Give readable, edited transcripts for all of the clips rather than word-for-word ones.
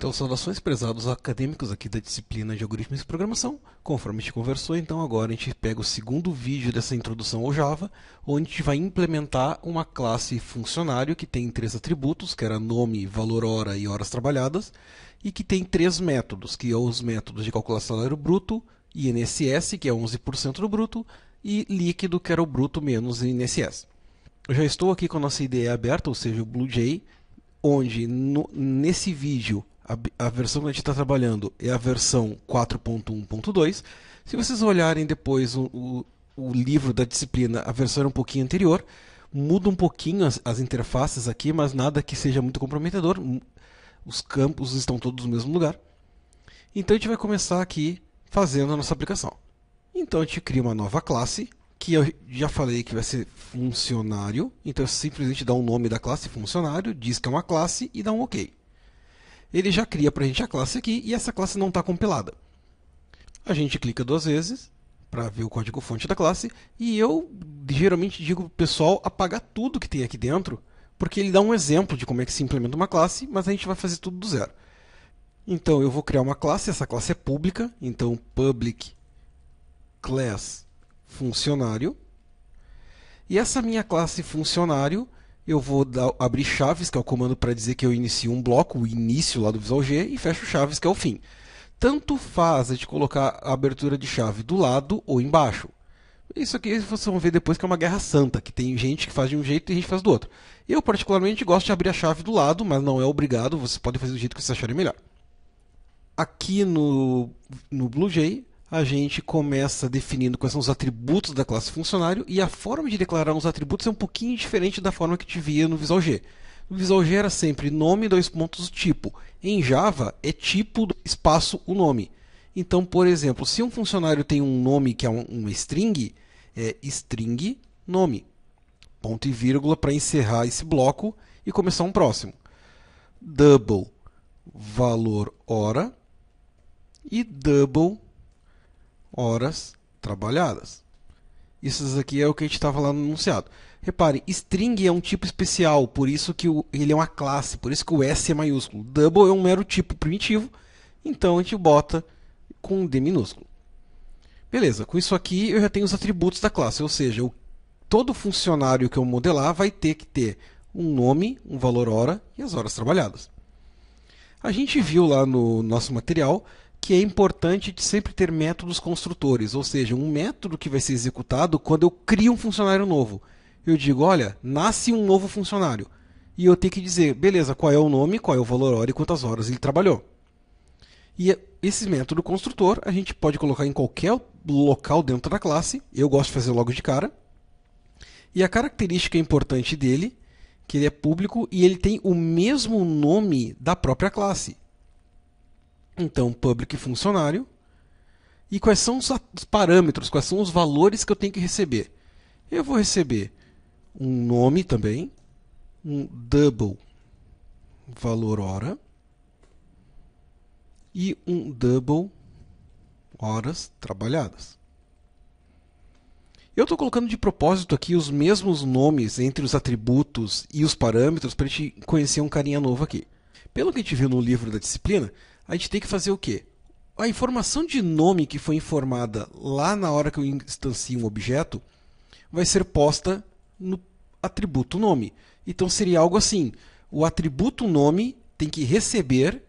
Então, saudações prezados acadêmicos aqui da disciplina de Algoritmos de Programação. Conforme a gente conversou, então agora a gente pega o segundo vídeo dessa introdução ao Java, onde a gente vai implementar uma classe funcionário que tem três atributos, que era nome, valor hora e horas trabalhadas, e que tem três métodos, que são os métodos de calcular salário bruto, INSS, que é 11% do bruto, e líquido, que era o bruto menos INSS. Eu já estou aqui com a nossa IDE aberta, ou seja, o BlueJ, onde nesse vídeo a versão que a gente está trabalhando é a versão 4.1.2. Se vocês olharem depois o livro da disciplina, a versão era um pouquinho anterior, muda um pouquinho as interfaces aqui, mas nada que seja muito comprometedor. Os campos estão todos no mesmo lugar. Então a gente vai começar aqui fazendo a nossa aplicação. Então a gente cria uma nova classe, que eu já falei que vai ser funcionário. Então simplesmente dá um nome da classe funcionário, diz que é uma classe e dá um OK. Ele já cria para a gente a classe aqui e essa classe não está compilada. A gente clica duas vezes para ver o código-fonte da classe e eu geralmente digo para o pessoal apagar tudo que tem aqui dentro, porque ele dá um exemplo de como é que se implementa uma classe, mas a gente vai fazer tudo do zero. Então eu vou criar uma classe, essa classe é pública, então public class funcionário. E essa minha classe funcionário, eu vou abrir chaves, que é o comando para dizer que eu inicio um bloco, o início lá do Visual G, e fecho chaves, que é o fim. Tanto faz a gente colocar a abertura de chave do lado ou embaixo. Isso aqui vocês vão ver depois que é uma guerra santa, que tem gente que faz de um jeito e gente faz do outro. Eu particularmente gosto de abrir a chave do lado, mas não é obrigado, vocês podem fazer do jeito que vocês acharem melhor. Aqui no BlueJ, a gente começa definindo quais são os atributos da classe funcionário e a forma de declarar os atributos é um pouquinho diferente da forma que a gente via no Visual G. No Visual G era sempre nome, dois pontos, tipo. Em Java é tipo, espaço, o nome. Então, por exemplo, se um funcionário tem um nome que é uma string, é string nome. Ponto e vírgula para encerrar esse bloco e começar um próximo. Double valor hora e double horas trabalhadas. Isso aqui é o que a gente estava lá no enunciado. Repare, string é um tipo especial, por isso que ele é uma classe, por isso que o S é maiúsculo. Double é um mero tipo primitivo, então a gente bota com D minúsculo. Beleza, com isso aqui eu já tenho os atributos da classe, ou seja, todo funcionário que eu modelar vai ter que ter um nome, um valor hora e as horas trabalhadas. A gente viu lá no nosso material que é importante sempre ter métodos construtores, ou seja, um método que vai ser executado quando eu crio um funcionário novo. Eu digo, olha, nasce um novo funcionário. E eu tenho que dizer, beleza, qual é o nome, qual é o valor hora e quantas horas ele trabalhou. E esse método construtor a gente pode colocar em qualquer local dentro da classe. Eu gosto de fazer logo de cara. E a característica importante dele, que ele é público e ele tem o mesmo nome da própria classe. Então, public funcionário. E quais são os parâmetros, quais são os valores que eu tenho que receber? Eu vou receber um nome também, um double valor hora e um double horas trabalhadas. Eu estou colocando de propósito aqui os mesmos nomes entre os atributos e os parâmetros para a gente conhecer um carinha novo aqui. Pelo que a gente viu no livro da disciplina, a gente tem que fazer o quê? A informação de nome que foi informada lá na hora que eu instancio um objeto vai ser posta no atributo nome. Então seria algo assim, o atributo nome tem que receber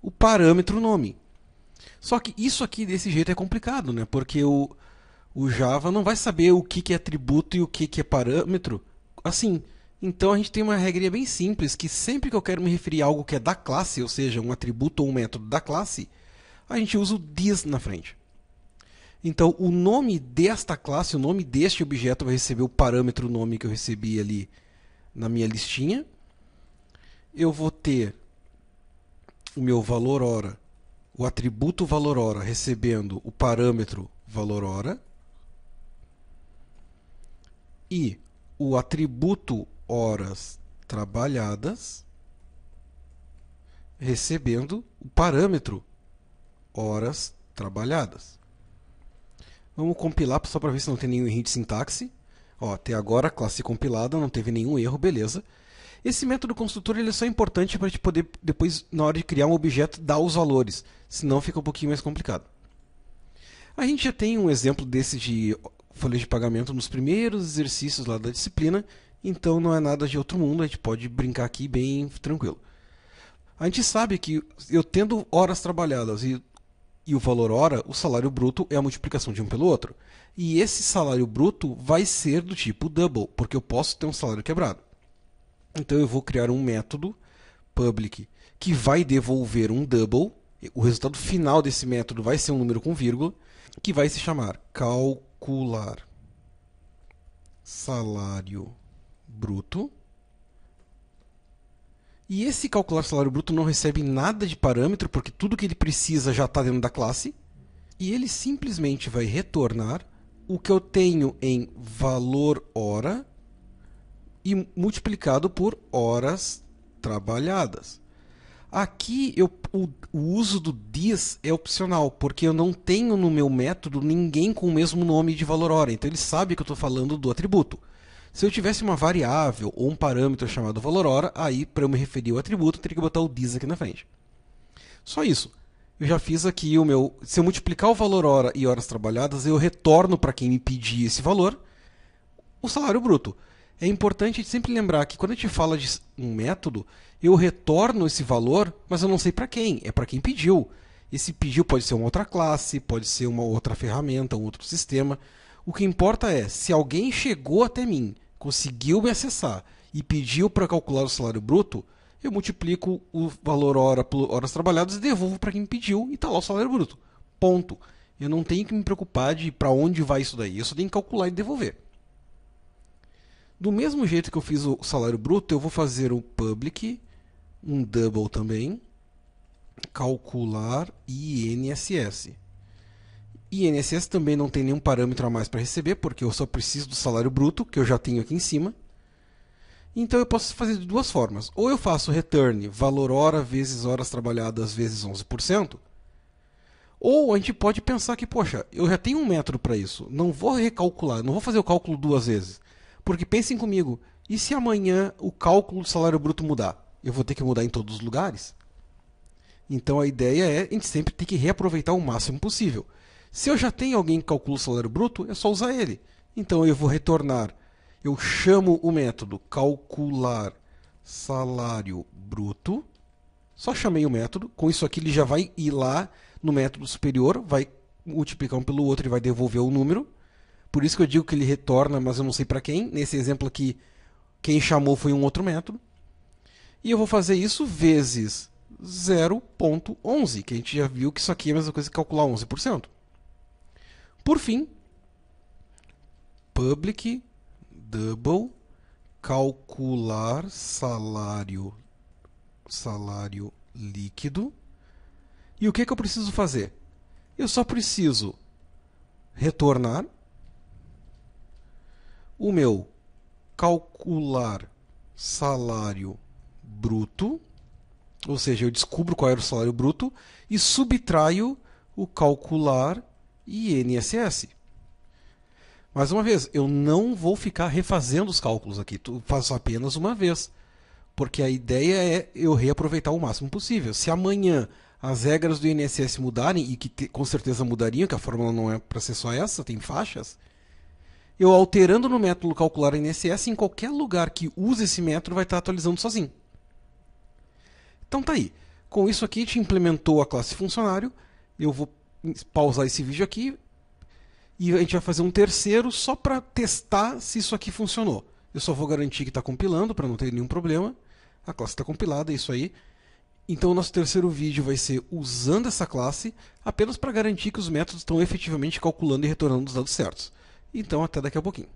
o parâmetro nome. Só que isso aqui desse jeito é complicado, né? Porque o Java não vai saber o que é atributo e o que é parâmetro assim. Então a gente tem uma regrinha bem simples, que sempre que eu quero me referir a algo que é da classe, ou seja, um atributo ou um método da classe, a gente usa o this na frente. Então o nome desta classe, o nome deste objeto vai receber o parâmetro nome que eu recebi ali na minha listinha. Eu vou ter o meu valor hora, o atributo valor hora recebendo o parâmetro valor hora. E o atributo horas trabalhadas recebendo o parâmetro horas trabalhadas. Vamos compilar só para ver se não tem nenhum erro de sintaxe. Ó, até agora, classe compilada, não teve nenhum erro, beleza. Esse método construtor ele é só importante para a gente poder, depois, na hora de criar um objeto, dar os valores. Senão fica um pouquinho mais complicado. A gente já tem um exemplo desse de folha de pagamento nos primeiros exercícios lá da disciplina, então não é nada de outro mundo, a gente pode brincar aqui bem tranquilo. A gente sabe que eu tendo horas trabalhadas e o valor hora, o salário bruto é a multiplicação de um pelo outro. E esse salário bruto vai ser do tipo double, porque eu posso ter um salário quebrado. Então eu vou criar um método public que vai devolver um double. O resultado final desse método vai ser um número com vírgula, que vai se chamar calcular salário bruto. E esse calcular salário bruto não recebe nada de parâmetro, porque tudo que ele precisa já está dentro da classe. E ele simplesmente vai retornar o que eu tenho em valor hora e multiplicado por horas trabalhadas. Aqui o uso do this é opcional, porque eu não tenho no meu método ninguém com o mesmo nome de valor hora, então ele sabe que eu estou falando do atributo. Se eu tivesse uma variável ou um parâmetro chamado valor hora, aí para eu me referir ao atributo eu teria que botar o this aqui na frente. Só isso. Eu já fiz aqui o meu... Se eu multiplicar o valor hora e horas trabalhadas, eu retorno para quem me pedir esse valor o salário bruto. É importante sempre lembrar que quando a gente fala de um método, eu retorno esse valor, mas eu não sei para quem, é para quem pediu. Esse pediu pode ser uma outra classe, pode ser uma outra ferramenta, um outro sistema. O que importa é, se alguém chegou até mim, conseguiu me acessar e pediu para calcular o salário bruto, eu multiplico o valor hora por horas trabalhadas e devolvo para quem me pediu e está lá o salário bruto. Ponto. Eu não tenho que me preocupar de para onde vai isso daí, eu só tenho que calcular e devolver. Do mesmo jeito que eu fiz o salário bruto, eu vou fazer o public, um double também, calcular INSS. INSS também não tem nenhum parâmetro a mais para receber, porque eu só preciso do salário bruto, que eu já tenho aqui em cima. Então eu posso fazer de duas formas. Ou eu faço return valor hora vezes horas trabalhadas vezes 11%, ou a gente pode pensar que, poxa, eu já tenho um método para isso, não vou recalcular, não vou fazer o cálculo duas vezes. Porque pensem comigo, e se amanhã o cálculo do salário bruto mudar? Eu vou ter que mudar em todos os lugares? Então a ideia é a gente sempre ter que reaproveitar o máximo possível. Se eu já tenho alguém que calcula o salário bruto, é só usar ele. Então eu vou retornar, eu chamo o método calcular salário bruto, só chamei o método, com isso aqui ele já vai ir lá no método superior, vai multiplicar um pelo outro e vai devolver o número. Por isso que eu digo que ele retorna, mas eu não sei para quem. Nesse exemplo aqui, quem chamou foi um outro método. E eu vou fazer isso vezes 0,11, que a gente já viu que isso aqui é a mesma coisa que calcular 11%. Por fim, public double calcular salário líquido. E o que eu preciso fazer? Eu só preciso retornar o meu calcular salário bruto, ou seja, eu descubro qual era o salário bruto e subtraio o calcular INSS. Mais uma vez, eu não vou ficar refazendo os cálculos aqui, eu faço apenas uma vez, porque a ideia é eu reaproveitar o máximo possível. Se amanhã as regras do INSS mudarem, e que com certeza mudariam, que a fórmula não é para ser só essa, tem faixas, eu alterando no método calcular INSS, em qualquer lugar que use esse método vai estar atualizando sozinho. Então tá aí. Com isso aqui a gente implementou a classe funcionário. Eu vou pausar esse vídeo aqui e a gente vai fazer um terceiro só para testar se isso aqui funcionou. Eu só vou garantir que está compilando para não ter nenhum problema. A classe está compilada, é isso aí. Então o nosso terceiro vídeo vai ser usando essa classe apenas para garantir que os métodos estão efetivamente calculando e retornando os dados certos. Então até daqui a pouquinho.